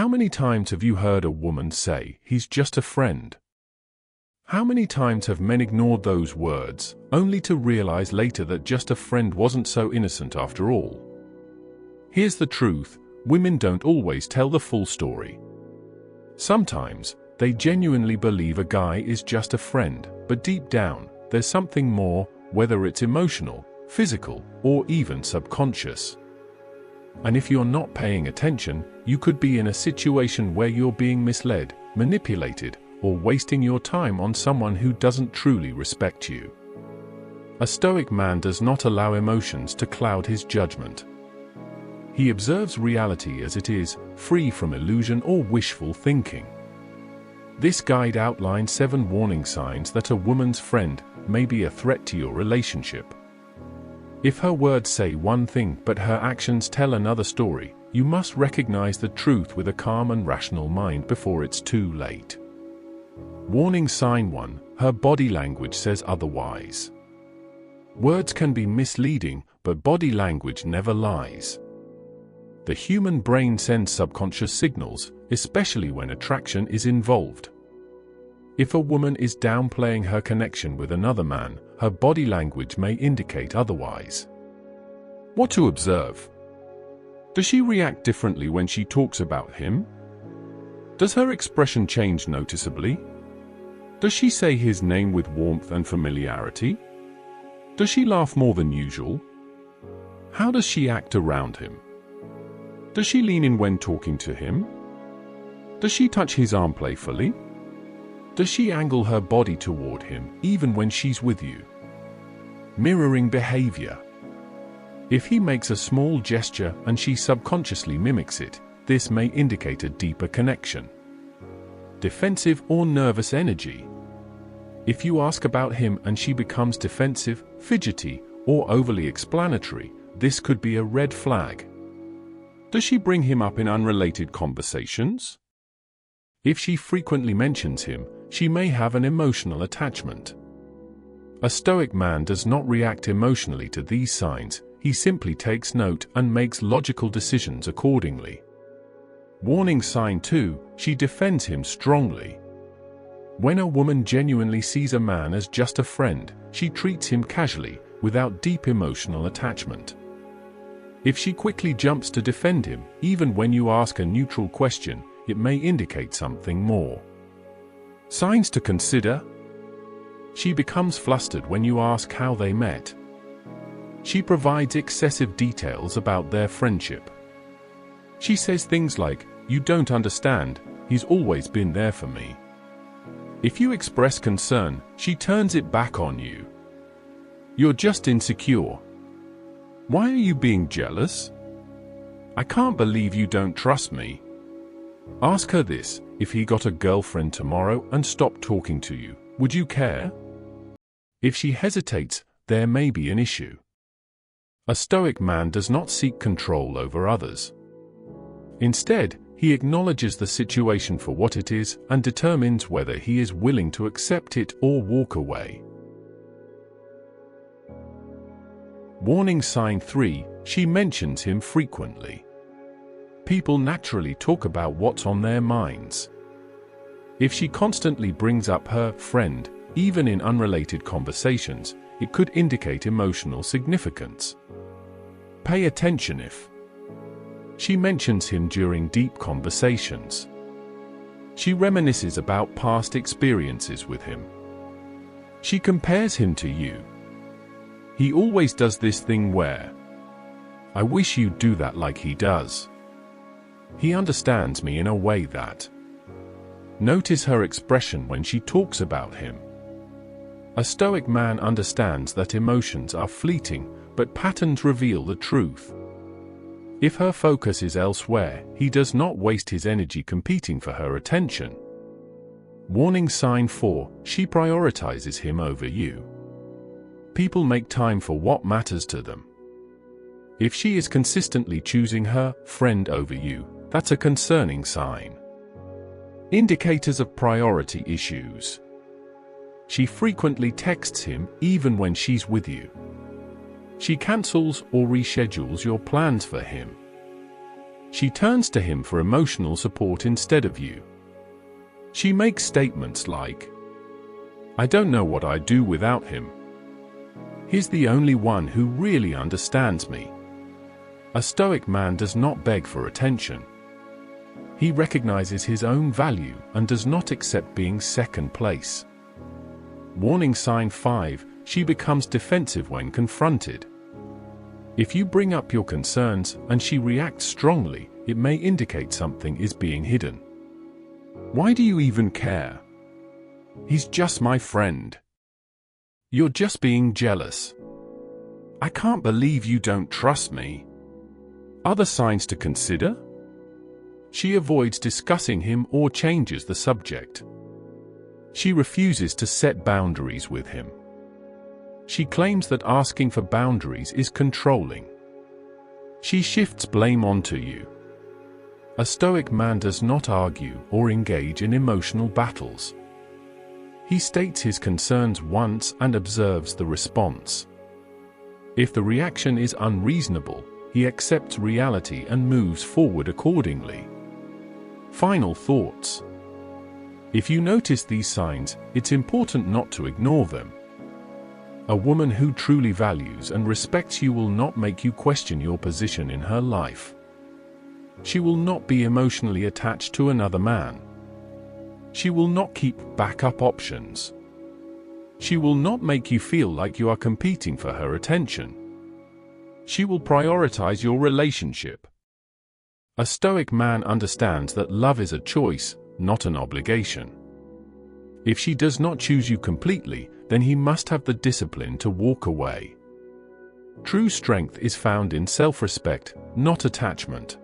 How many times have you heard a woman say, "He's just a friend"? How many times have men ignored those words, only to realize later that just a friend wasn't so innocent after all? Here's the truth: women don't always tell the full story. Sometimes, they genuinely believe a guy is just a friend, but deep down, there's something more, whether it's emotional, physical, or even subconscious. And if you're not paying attention, you could be in a situation where you're being misled, manipulated, or wasting your time on someone who doesn't truly respect you. A Stoic man does not allow emotions to cloud his judgment. He observes reality as it is, free from illusion or wishful thinking. This guide outlines 7 warning signs that a woman's friend may be a threat to your relationship. If her words say one thing but her actions tell another story, you must recognize the truth with a calm and rational mind before it's too late. Warning sign 1: her body language says otherwise. Words can be misleading, but body language never lies. The human brain sends subconscious signals, especially when attraction is involved. If a woman is downplaying her connection with another man, her body language may indicate otherwise. What to observe? Does she react differently when she talks about him? Does her expression change noticeably? Does she say his name with warmth and familiarity? Does she laugh more than usual? How does she act around him? Does she lean in when talking to him? Does she touch his arm playfully? Does she angle her body toward him, even when she's with you? Mirroring behavior. If he makes a small gesture and she subconsciously mimics it, this may indicate a deeper connection. Defensive or nervous energy. If you ask about him and she becomes defensive, fidgety, or overly explanatory, this could be a red flag. Does she bring him up in unrelated conversations? If she frequently mentions him, she may have an emotional attachment. A Stoic man does not react emotionally to these signs, he simply takes note and makes logical decisions accordingly. Warning sign 2: she defends him strongly. When a woman genuinely sees a man as just a friend, she treats him casually, without deep emotional attachment. If she quickly jumps to defend him, even when you ask a neutral question, it may indicate something more. Signs to consider: she becomes flustered when you ask how they met. She provides excessive details about their friendship. She says things like, "You don't understand, he's always been there for me." If you express concern, she turns it back on you. "You're just insecure. Why are you being jealous? I can't believe you don't trust me." Ask her this: if he got a girlfriend tomorrow and stopped talking to you, would you care? If she hesitates, there may be an issue. A Stoic man does not seek control over others. Instead, he acknowledges the situation for what it is and determines whether he is willing to accept it or walk away. Warning sign 3: she mentions him frequently. People naturally talk about what's on their minds. If she constantly brings up her friend, even in unrelated conversations, it could indicate emotional significance. Pay attention if she mentions him during deep conversations. She reminisces about past experiences with him. She compares him to you. "He always does this thing where I wish you'd do that like he does. He understands me in a way that." Notice her expression when she talks about him. A Stoic man understands that emotions are fleeting, but patterns reveal the truth. If her focus is elsewhere, he does not waste his energy competing for her attention. Warning sign 4: she prioritizes him over you. People make time for what matters to them. If she is consistently choosing her friend over you, that's a concerning sign. Indicators of priority issues: she frequently texts him even when she's with you. She cancels or reschedules your plans for him. She turns to him for emotional support instead of you. She makes statements like, "I don't know what I'd do without him. He's the only one who really understands me." A Stoic man does not beg for attention. He recognizes his own value and does not accept being second place. Warning sign 5, she becomes defensive when confronted. If you bring up your concerns and she reacts strongly, it may indicate something is being hidden. "Why do you even care? He's just my friend. You're just being jealous. I can't believe you don't trust me." Other signs to consider? She avoids discussing him or changes the subject. She refuses to set boundaries with him. She claims that asking for boundaries is controlling. She shifts blame onto you. A Stoic man does not argue or engage in emotional battles. He states his concerns once and observes the response. If the reaction is unreasonable, he accepts reality and moves forward accordingly. Final thoughts. If you notice these signs, it's important not to ignore them. A woman who truly values and respects you will not make you question your position in her life. She will not be emotionally attached to another man. She will not keep backup options. She will not make you feel like you are competing for her attention. She will prioritize your relationship. A Stoic man understands that love is a choice, not an obligation. If she does not choose you completely, then he must have the discipline to walk away. True strength is found in self-respect, not attachment.